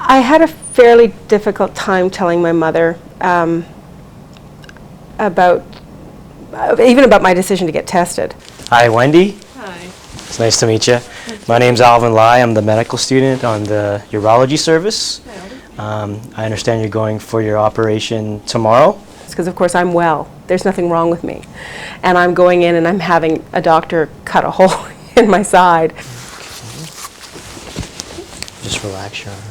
I had a fairly difficult time telling my mother about my decision to get tested. Hi, Wendy. Hi. It's nice to meet you. My name's Alvin Lai. I'm the medical student on the urology service. I understand you're going for your operation tomorrow. It's because, of course, I'm well. There's nothing wrong with me. And I'm going in and I'm having a doctor cut a hole in my side. Just relax your arm.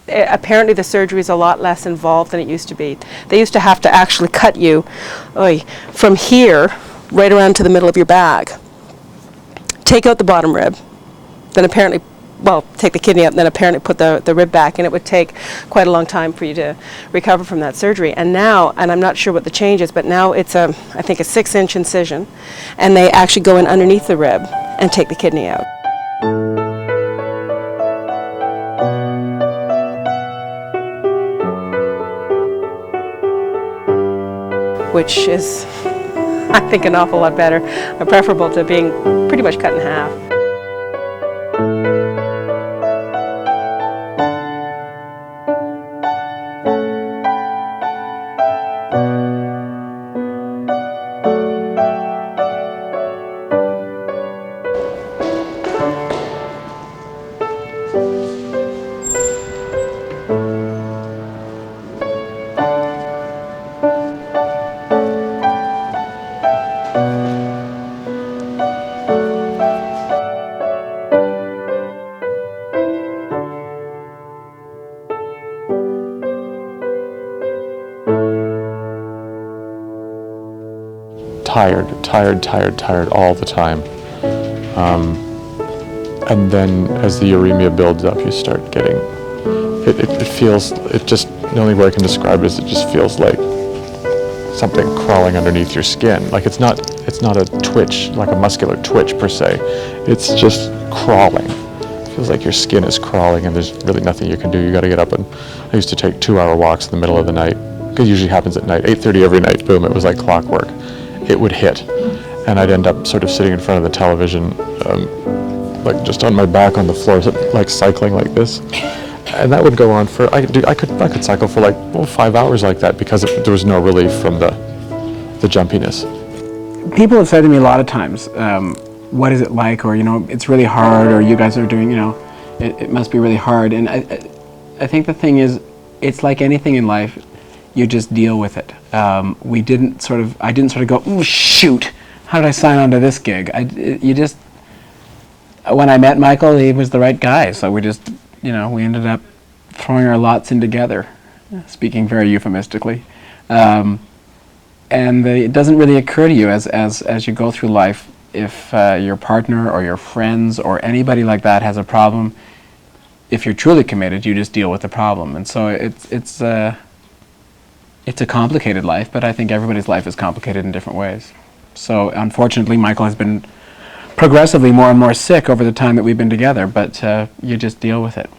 Apparently the surgery is a lot less involved than it used to be. They used to have to actually cut you from here right around to the middle of your bag. Take out the bottom rib, then apparently, take the kidney out and then apparently put the rib back, and it would take quite a long time for you to recover from that surgery. And now, and I'm not sure what the change is, but now it's I think a 6-inch incision, and they actually go in underneath the rib and take the kidney out. Which is, I think, an awful lot better, preferable to being pretty much cut in half. Tired all the time. And then as the uremia builds up, you start getting, the only way I can describe it is it just feels like something crawling underneath your skin. Like it's not a twitch, like a muscular twitch per se. It's just crawling. It feels like your skin is crawling and there's really nothing you can do. You gotta get up, and I used to take 2-hour walks in the middle of the night. It usually happens at night, 8:30 every night, boom, it was like clockwork. It would hit, and I'd end up sort of sitting in front of the television, like just on my back on the floor, like cycling like this, and that would go on for. I could cycle for like 5 hours like that because there was no relief from the jumpiness. People have said to me a lot of times, "What is it like?" Or it's really hard, or you guys are doing, it must be really hard. And I think the thing is, it's like anything in life. You just deal with it. I didn't sort of go, "Ooh, shoot, how did I sign on to this gig?" When I met Michael, he was the right guy, so we just, we ended up throwing our lots in together, speaking very euphemistically. And it doesn't really occur to you as you go through life, if your partner or your friends or anybody like that has a problem, if you're truly committed, you just deal with the problem. And so it's a complicated life, but I think everybody's life is complicated in different ways. So unfortunately, Michael has been progressively more and more sick over the time that we've been together, but you just deal with it.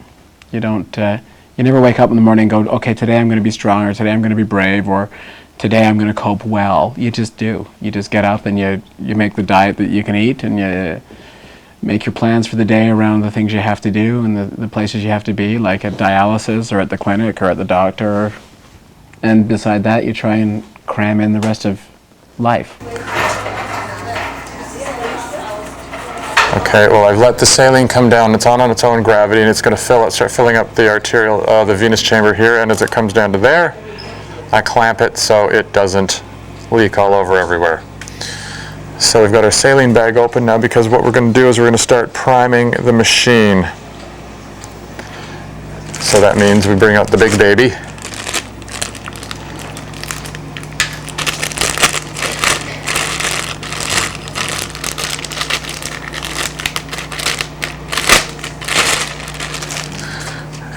You never wake up in the morning and go, okay, today I'm going to be strong, or today I'm going to be brave, or today I'm going to cope well. You just do. You just get up and you make the diet that you can eat, and you make your plans for the day around the things you have to do and the places you have to be, like at dialysis or at the clinic or at the doctor. And beside that, you try and cram in the rest of life. Okay, well, I've let the saline come down. It's on its own gravity, and it's going to start filling up the arterial, the venous chamber here. And as it comes down to there, I clamp it so it doesn't leak all over everywhere. So we've got our saline bag open now, because what we're going to do is we're going to start priming the machine. So that means we bring out the big baby.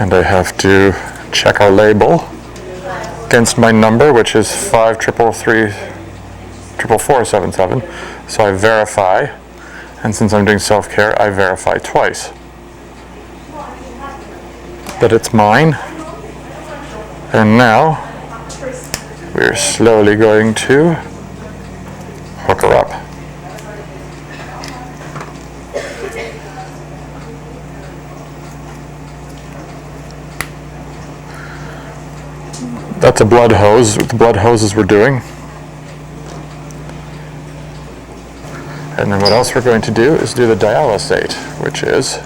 And I have to check our label against my number, which is 5333477. So I verify, and since I'm doing self-care, I verify twice that it's mine. And now we're slowly going to hook her up. That's a blood hose, the blood hoses we're doing. And then what else we're going to do is do the dialysate, which is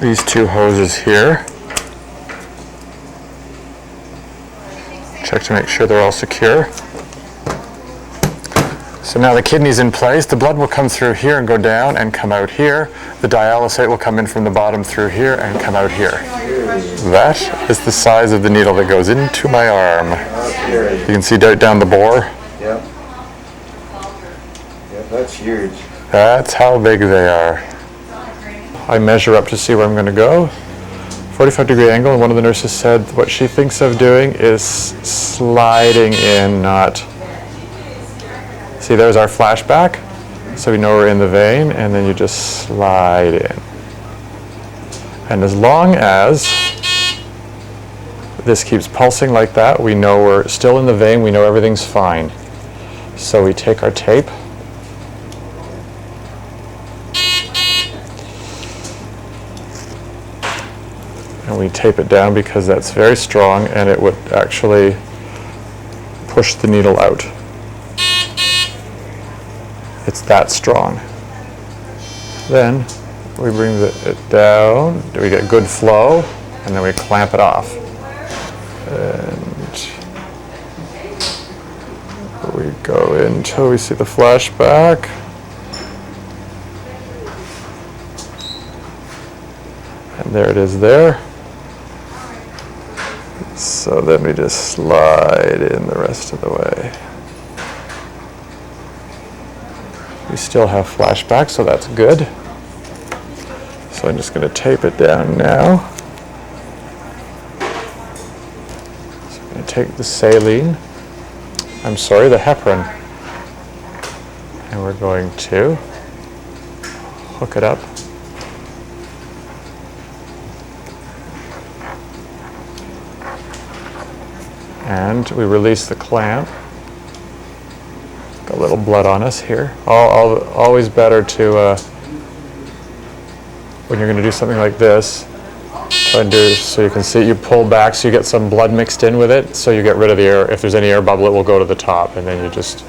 these two hoses here. Check to make sure they're all secure. So now the kidney's in place, the blood will come through here and go down and come out here. The dialysate will come in from the bottom through here and come out here. That is the size of the needle that goes into my arm. You can see down the bore. Yep. Yep, that's huge. That's how big they are. I measure up to see where I'm going to go. 45-degree angle, and one of the nurses said what she thinks of doing is sliding in, not... See, there's our flashback, so we know we're in the vein, and then you just slide in. And as long as this keeps pulsing like that, we know we're still in the vein, we know everything's fine. So we take our tape, and we tape it down because that's very strong and it would actually push the needle out. It's that strong. Then we bring it down, we get good flow, and then we clamp it off. And we go until we see the flashback. And there it is there. So then we just slide in the rest of the way. We still have flashback, so that's good. So I'm just going to tape it down now. So I'm going to take the saline, the heparin, and we're going to hook it up. And we release the clamp. Got a little blood on us here. Always better to, when you're going to do something like this, try and do so you can see, you pull back so you get some blood mixed in with it, so you get rid of the air. If there's any air bubble, it will go to the top, and then you just,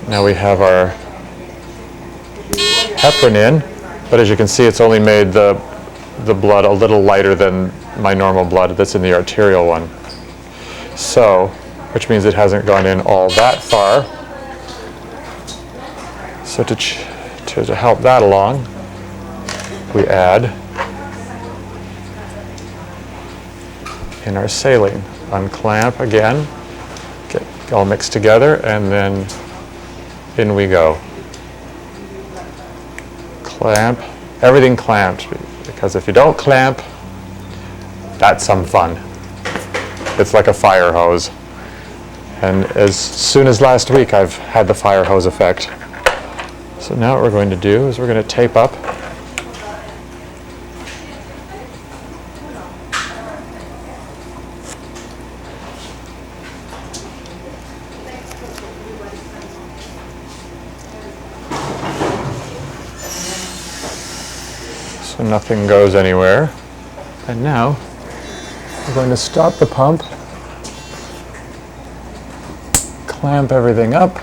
now we have our heparin in, but as you can see, it's only made the blood a little lighter than my normal blood that's in the arterial one. So, which means it hasn't gone in all that far. So to help that along, we add in our saline. Unclamp again, get all mixed together, and then in we go. Clamp, everything clamped, because if you don't clamp, that's some fun. It's like a fire hose. And as soon as last week, I've had the fire hose effect. So now what we're going to do is we're going to tape up. So nothing goes anywhere. And now we're going to stop the pump, clamp everything up,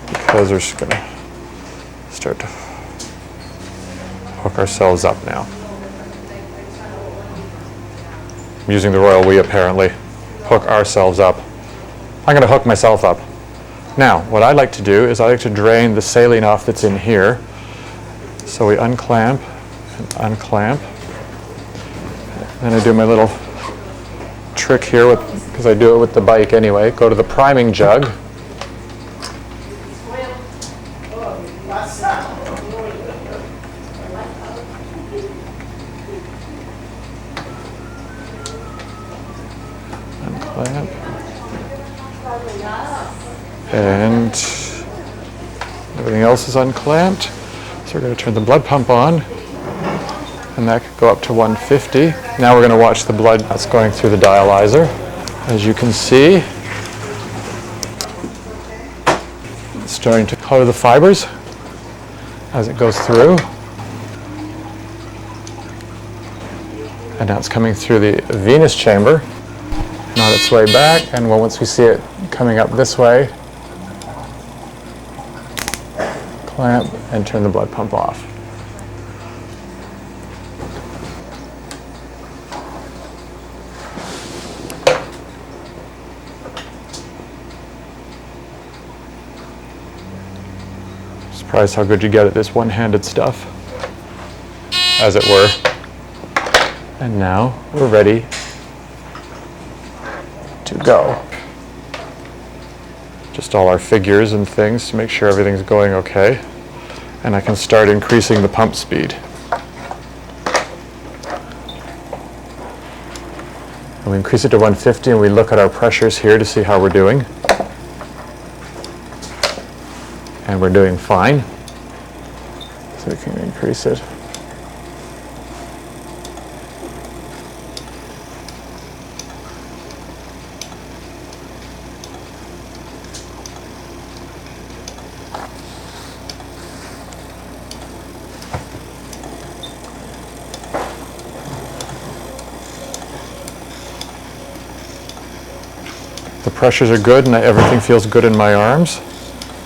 because we're just going to start to hook ourselves up now. I'm using the royal we apparently. Hook ourselves up. I'm going to hook myself up. Now, what I like to do is I like to drain the saline off that's in here. So we unclamp and unclamp. Then I do my little trick here, because I do it with the bike anyway. Go to the priming jug. Unclamp. And everything else is unclamped. So we're going to turn the blood pump on. and that could go up to 150. Now we're going to watch the blood that's going through the dialyzer. As you can see, it's starting to color the fibers as it goes through. And now it's coming through the venous chamber, and on its way back, and once we see it coming up this way, clamp and turn the blood pump off. Surprised how good you get at this one-handed stuff, as it were. And now we're ready to go. Just all our figures and things to make sure everything's going okay. And I can start increasing the pump speed. And we increase it to 150 and we look at our pressures here to see how we're doing. And we're doing fine. So we can increase it. The pressures are good and everything feels good in my arms.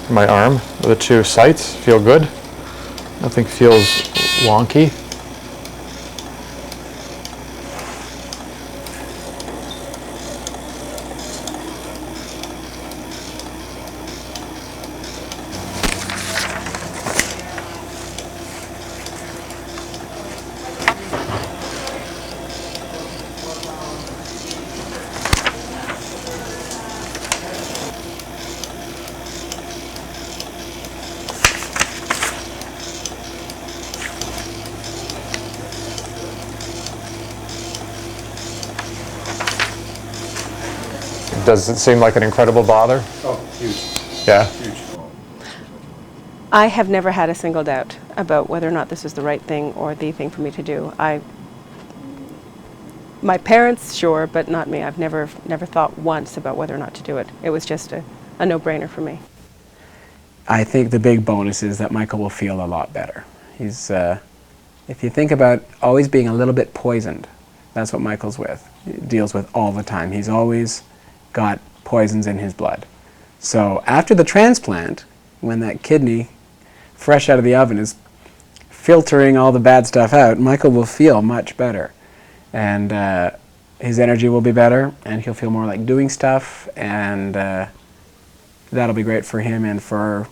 My arm, the two sites feel good. Nothing feels wonky. Does it seem like an incredible bother? Oh, huge, Yeah. huge. I have never had a single doubt about whether or not this is the right thing or the thing for me to do. My parents, sure, but not me. I've never thought once about whether or not to do it. It was just a no-brainer for me. I think the big bonus is that Michael will feel a lot better. He's, if you think about always being a little bit poisoned, that's what Michael's deals with all the time. He's always got poisons in his blood. So after the transplant, when that kidney, fresh out of the oven, is filtering all the bad stuff out, Michael will feel much better. And his energy will be better, and he'll feel more like doing stuff, and that'll be great for him and for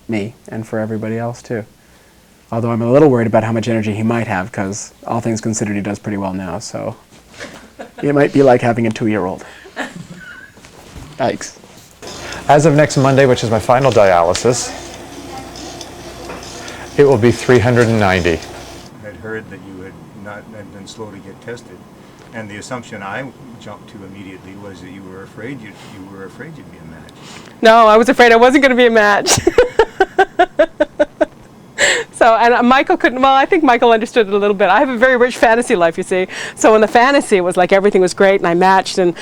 me and for everybody else too. Although I'm a little worried about how much energy he might have, because all things considered he does pretty well now, so it might be like having a 2-year-old. Yikes. As of next Monday, which is my final dialysis, it will be 390. I had heard that you had been slow to get tested, and the assumption I jumped to immediately was that you were afraid you'd be a match. No, I was afraid I wasn't going to be a match. So, and Michael couldn't, well, I think Michael understood it a little bit. I have a very rich fantasy life, you see. So in the fantasy, it was like everything was great, and I matched, and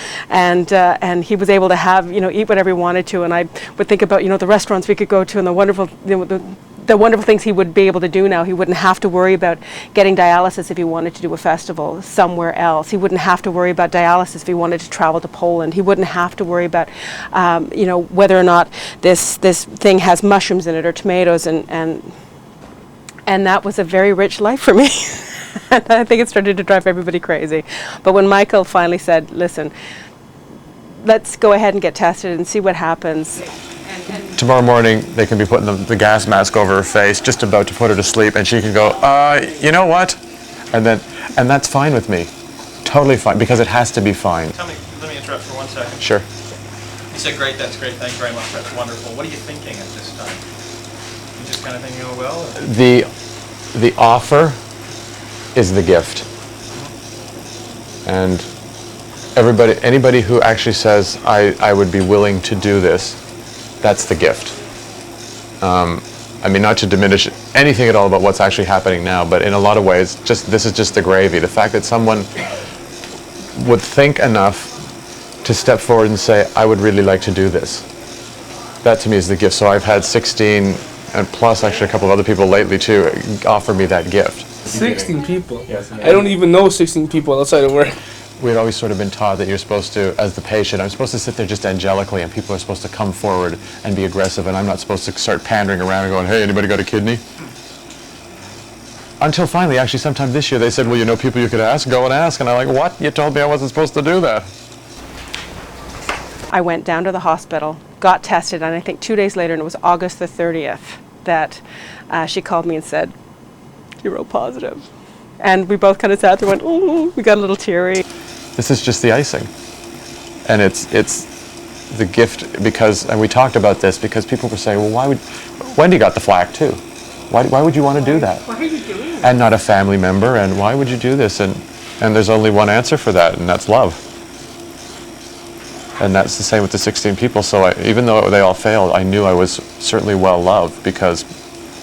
he was able to have, eat whatever he wanted to, and I would think about, the restaurants we could go to and the wonderful, the wonderful things he would be able to do now. He wouldn't have to worry about getting dialysis if he wanted to do a festival somewhere else. He wouldn't have to worry about dialysis if he wanted to travel to Poland. He wouldn't have to worry about, whether or not this thing has mushrooms in it or tomatoes, and that was a very rich life for me. And I think it started to drive everybody crazy. But when Michael finally said, listen, let's go ahead and get tested and see what happens. Tomorrow morning, they can be putting the gas mask over her face, just about to put her to sleep, and she can go, you know what? And that's fine with me. Totally fine, because it has to be fine. Let me interrupt for 1 second. Sure. You said great, that's great, thank you very much, that's wonderful. What are you thinking at this time? You just kind of thinking, oh well? Or? The offer is the gift. And anybody who actually says, I would be willing to do this, that's the gift. I mean, not to diminish anything at all about what's actually happening now, but in a lot of ways, this is just the gravy. The fact that someone would think enough to step forward and say, I would really like to do this. That to me is the gift. So I've had 16, and plus actually a couple of other people lately too, offer me that gift. 16 people? Yes. I don't even know 16 people outside of work. We'd always sort of been taught that you're supposed to, as the patient, I'm supposed to sit there just angelically, and people are supposed to come forward and be aggressive, and I'm not supposed to start pandering around and going, hey, anybody got a kidney? Until finally, actually sometime this year, they said, well, you know people you could ask? Go and ask. And I'm like, what? You told me I wasn't supposed to do that. I went down to the hospital, got tested, and I think 2 days later, and it was August the 30th, that she called me and said, you're O positive. And we both kind of sat there and went, ooh, we got a little teary. This is just the icing. And it's the gift because, and we talked about this, because people were saying, well, why would, Wendy got the flack too. Why would you want to do that? Why are you doing that? And not a family member, and why would you do this? And there's only one answer for that, and that's love. And that's the same with the 16 people. So even though they all failed, I knew I was certainly well loved because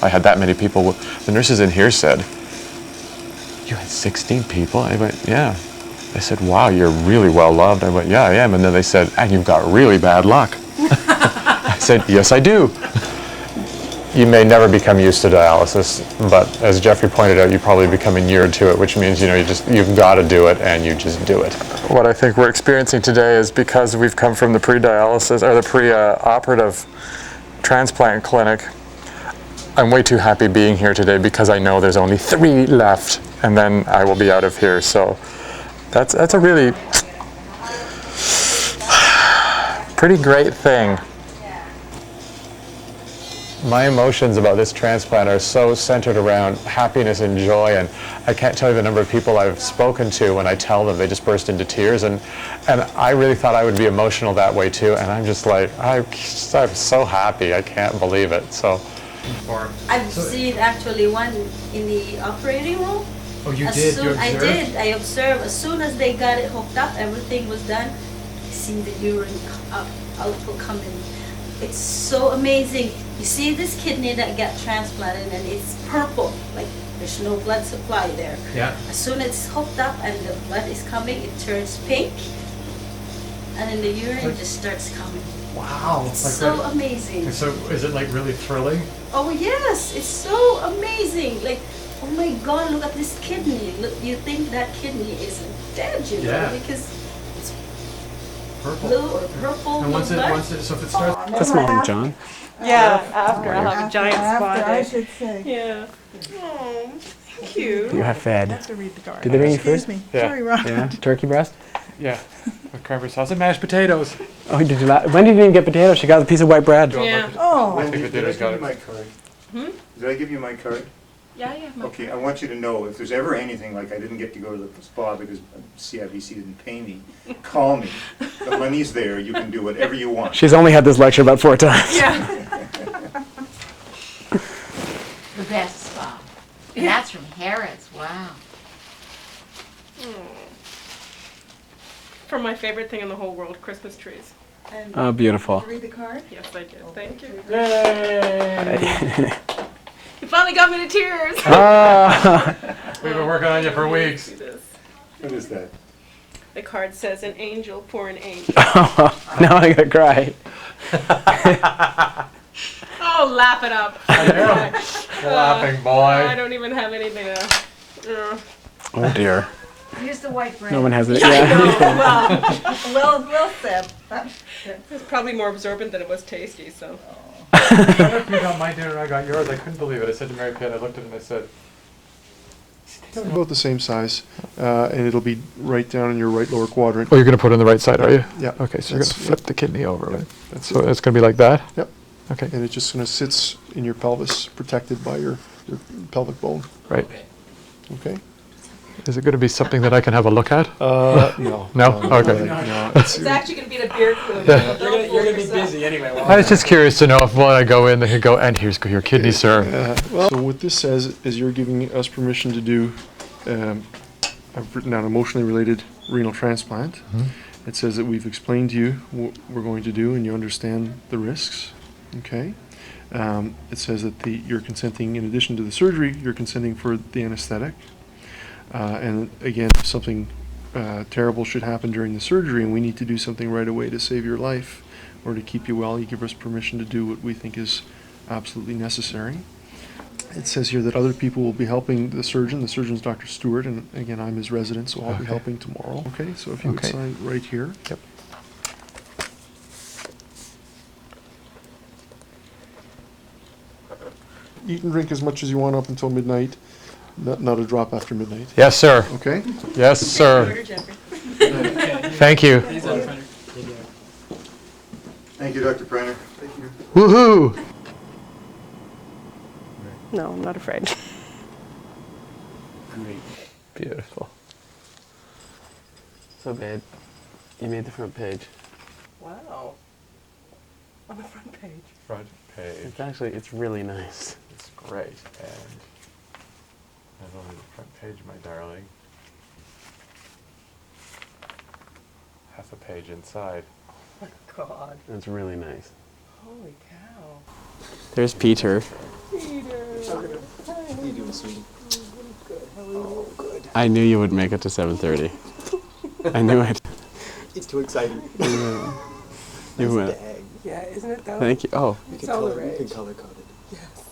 I had that many people. The nurses in here said, you had 16 people? I went, yeah. They said, wow, you're really well loved. I went, yeah, I am. And then they said, and you've got really bad luck. I said, yes, I do. You may never become used to dialysis, but as Jeffrey pointed out, you probably become inured to it, which means, you know, you've got to do it, and you just do it. What I think we're experiencing today is because we've come from the pre-dialysis, or the pre-operative transplant clinic, I'm way too happy being here today because I know there's only 3 left, and then I will be out of here. So that's a really pretty great thing. My emotions about this transplant are so centered around happiness and joy, and I can't tell you the number of people I've spoken to when I tell them, they just burst into tears, and I really thought I would be emotional that way too, and I'm just like, I'm so happy, I can't believe it. So I've seen actually one in the operating room. Oh, you did? You observed? I did. I observed. As soon as they got it hooked up, everything was done. I seen the urine output coming. It's so amazing. You see this kidney that got transplanted and it's purple, like there's no blood supply there. Yeah. As soon as it's hooked up and the blood is coming, it turns pink, and then the urine just starts coming. Wow. It's so amazing. So is it like really thrilling? Oh yes, it's so amazing. Like, oh my God, look at this kidney. Look, you think that kidney isn't dead, you know, Yeah. because it's Purple. blue or purple. And once blood. so if it starts. That's from John. Yeah, after I'll have a giant spot. I should say. Yeah. Oh, thank you. You have fed. I have to read the card. Did they bring you Excuse food? me. Yeah. Sorry, Ron. Yeah. Turkey breast? yeah, with cranberry sauce and mashed potatoes. Oh, did you Wendy didn't get potatoes. She got a piece of white bread. Yeah. Oh, Wendy, think did I potatoes give got you it. my card? Did I give you my card? Yeah. Okay, I want you to know, if there's ever anything like I didn't get to go to the spa because CIBC didn't pay me, call me. The money's there, you can do whatever you want. She's only had this lecture about 4 times. The best spa. And that's from Harrods, wow. For my favorite thing in the whole world, Christmas trees. and Oh, beautiful. read the card. Yes, I did. Thank you. Yay! You finally got me to tears. Ah. We've been working on you for weeks. See this. What is that? The card says, an angel for an angel. Now I gotta cry. Oh, laugh it up. Laughing I boy. don't even have anything to... Oh dear. Here's the white bread. No one has it. I Yeah. know, well, Well said. it's probably more absorbent than it was tasty, so... You got my dinner and I got yours. I couldn't believe it. I said to Mary Pitt, I looked at him and I said, About the same size, and it'll be right down in your right lower quadrant. oh, you're going to put it on the right side, are you? Yeah. Okay, so you're going to That's- flip the kidney over, right? That's So it. it's going to be like that? Yep. Okay, And it just kind of sits in your pelvis, protected by your pelvic bone. right. Okay. Is it going to be something that I can have a look at? No. No? Okay. No, it's, It's actually going to be the beer club. You're gonna be busy anyway. I was just curious to know if when I go in, they could go, and here's your kidney, sir. well, so what this says is you're giving us permission to do. I've written down emotionally related renal transplant. It says that we've explained to you what we're going to do, and you understand the risks. Okay. It says that you're consenting, in addition to the surgery, you're consenting for the anesthetic. And again, if something terrible should happen during the surgery and we need to do something right away to save your life or to keep you well, you give us permission to do what we think is absolutely necessary. It says here that other people will be helping the surgeon. The surgeon's Dr. Stewart, and again, I'm his resident, so I'll be helping tomorrow. Okay, so if you would sign right here. Yep. Eat and drink as much as you want up until midnight. Not a drop after midnight. Yes, sir. Okay? Yes, sir. Thank you. Thank you, Dr. Preiner. Thank you. Woohoo! No, I'm not afraid. Great. Beautiful. So, babe, you made the front page. Wow. On the front page. Front page. It's really nice. It's great. And not only the front page, my darling. Half a page inside. Oh, God. It's really nice. Holy cow. There's Peter. I knew you would make it to 7:30. I knew it. It's too exciting. You went. Yeah, isn't it though? Thank you. Oh, It's all the rage. You can color code it. Yes.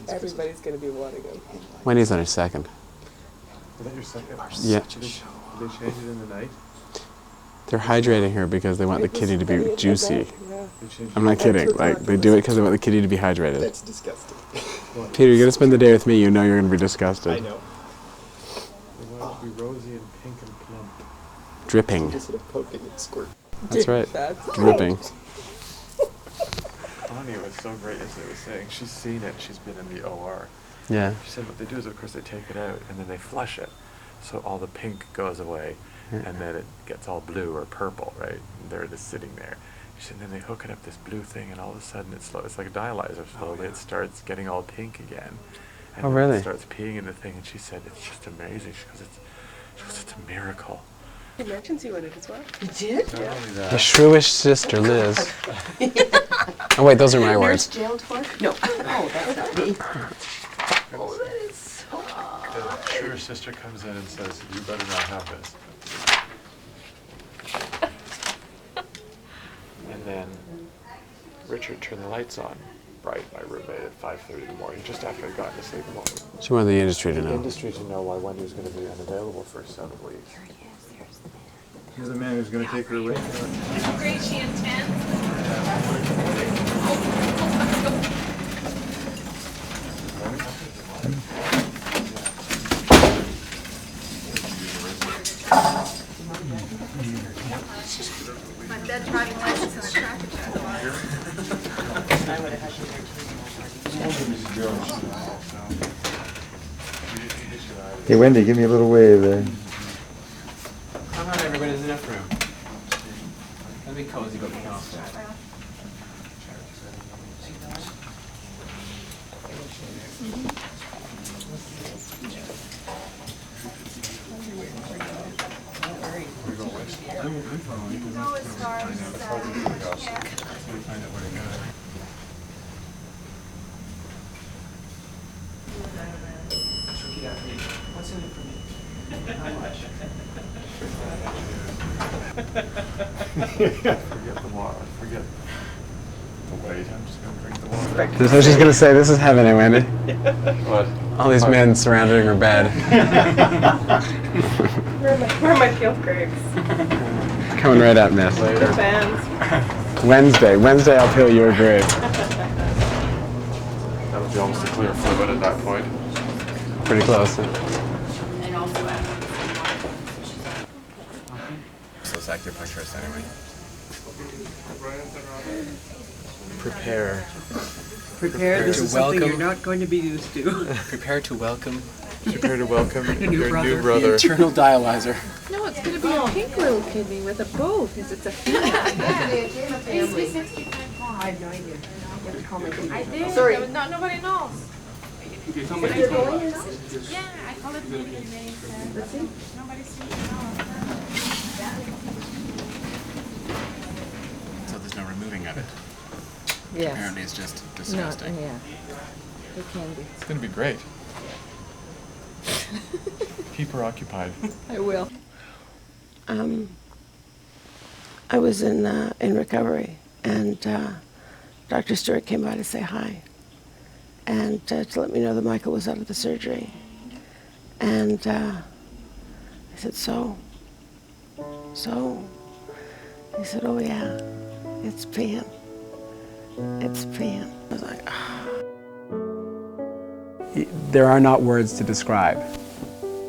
Everybody's going to be wanting them. Wendy's on her second. Is that your second? Yeah. Did they change it in the night? They're hydrating her because they want the kitty to be juicy. Yeah. I'm not kidding. Like, they do it because they want the kitty to be hydrated. That's disgusting. Peter, you're going to spend the day with me. You know you're going to be disgusted. I know. They want it to be rosy and pink and plump. Dripping. Instead of poking and squirt. That's right. That's Dripping. Bonnie was so great as they were saying. She's seen it. She's been in the OR. Yeah. She said what they do is, of course, they take it out and then they flush it. So all the pink goes away and then it gets all blue or purple, right? And they're just sitting there. She said, then they hook it up this blue thing and all of a sudden it's like a dialyzer. Slowly it starts getting all pink again. And Oh, then really? It starts peeing in the thing and she said, it's just amazing. She goes, it's a miracle. emergency with it as well. You did? Not only that. The shrewish sister, Liz. Oh, wait, those are my Nurse words. jailed for? No. Oh, that's not me. Oh, that is so The true sister comes in and says, you better not have this. And then Richard turned the lights on, bright, my roommate, at 5:30 in the morning, just after I'd gotten to sleep a moment. She wanted the industry to The know. industry to know why Wendy was going to be unavailable for 7 weeks. Here's the man who's going to take her away. Great, she intends. My dead driving license and a traffic check. Hey, Wendy, give me a little wave there. How about everybody's enough room? That'd be cozy, but we can all sit. Go as far as What's in it for me? Forget the water. Forget the wait. I'm just going to drink the water. This is what she's going to say. This is heaven, eh, Wendy? What? All these men surrounding her bed. Where are my field grapes? Coming right up, miss. The fans. Wednesday I'll peel your grape. That would be almost a clear fluid at that point. Pretty close. And also So it's acupuncturist anyway. Prepare. Prepare, this to is something welcome- you're not going to be used to. Prepare to welcome Prepare to welcome new your brother. new brother. eternal dialyzer. No, it's going to be a pink little kidney with a bow because it's a female. He's 65 pounds. I have no idea. You have to call my team. I did. Sorry. There was nobody knows. You're going in? Yeah, I called it baby and they said nobody seems to know. So there's no removing of it. Yes. apparently is just Not, disgusting. yeah. It can be. It's going to be great. Keep her occupied. I will. I was in recovery, and Dr. Stewart came by to say hi, and to let me know that Michael was out of the surgery. And I said, so? He said, oh yeah, it's peeing. It's peeing. I was like, There are not words to describe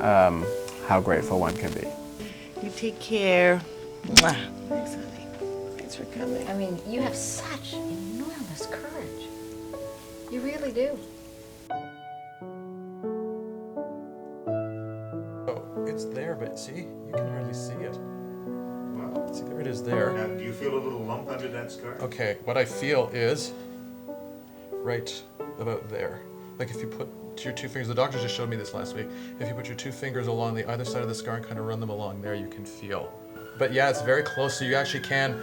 how grateful one can be. You take care. Mwah. thanks, honey. Thanks for coming. I mean, you have such enormous courage. You really do. Oh, it's there, but see, you can hardly see it. Wow. See, there it is there. Now, do you feel a little lump under that scar? Okay, what I feel is right about there. Like if you put your two fingers, the doctor just showed me this last week, if you put your two fingers along the either side of the scar and kind of run them along there, you can feel. But yeah, it's very close, so you actually can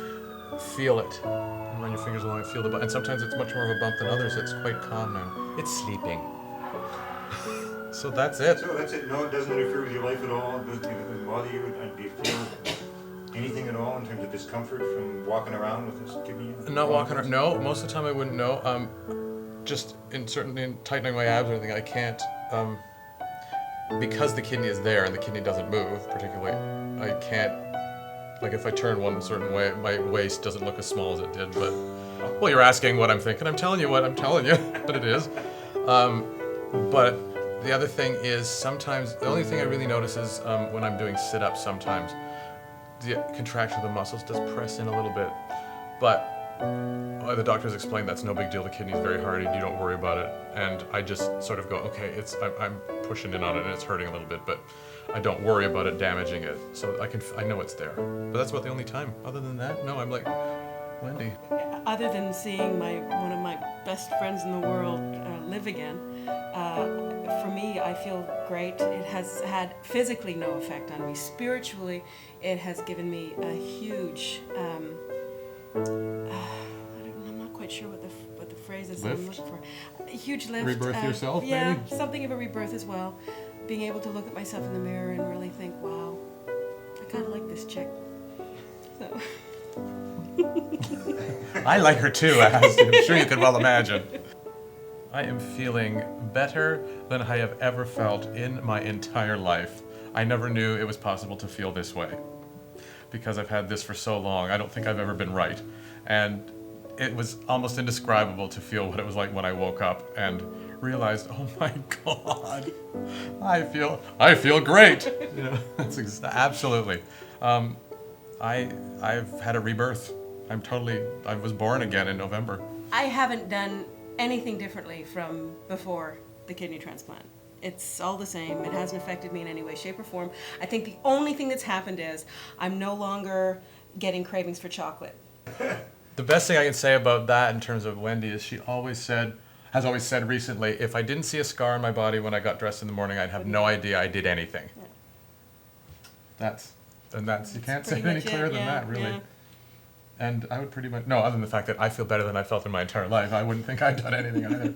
feel it. And run your fingers along and feel the bump. And sometimes it's much more of a bump than others. It's quite calm now. It's sleeping. So that's it. So that's it. No, it doesn't interfere with your life at all. It doesn't bother you. Do you feel anything at all in terms of discomfort from walking around with this kidney? Not walking around. No, most of the time I wouldn't know. Just in tightening my abs or anything, I can't. Because the kidney is there and the kidney doesn't move particularly, I can't. Like if I turn one certain way, my waist doesn't look as small as it did. But well, you're asking what I'm thinking. I'm telling you what I'm telling you. But it is. But the other thing is sometimes the only thing I really notice is when I'm doing sit-ups. Sometimes the contraction of the muscles does press in a little bit, but the doctors explained that's no big deal. The kidney's very hard, and you don't worry about it. And I just sort of go, okay, I'm pushing in on it, and it's hurting a little bit, but I don't worry about it damaging it. So I know it's there. But that's about the only time. Other than that, no, I'm like Wendy. Other than seeing one of my best friends in the world live again, for me, I feel great. It has had physically no effect on me. Spiritually, it has given me a huge. I'm not quite sure what the phrase is I'm looking for. A huge lift. Rebirth yourself, yeah, maybe? something of a rebirth as well. Being able to look at myself in the mirror and really think, wow, I kind of like this chick. So. I like her too, as I'm sure you can well imagine. I am feeling better than I have ever felt in my entire life. I never knew it was possible to feel this way because I've had this for so long. I don't think I've ever been right. And it was almost indescribable to feel what it was like when I woke up and realized, oh my God, I feel great. You know, that's absolutely. I've had a rebirth. I was born again in November. I haven't done anything differently from before the kidney transplant. It's all the same. It hasn't affected me in any way, shape, or form. I think the only thing that's happened is I'm no longer getting cravings for chocolate. The best thing I can say about that in terms of Wendy is she has always said recently, if I didn't see a scar on my body when I got dressed in the morning, I'd have no idea I did anything. Yeah. You can't say it any clearer than that, really. Yeah. And I would pretty much, no, other than the fact that I feel better than I felt in my entire life, I wouldn't think I'd done anything either.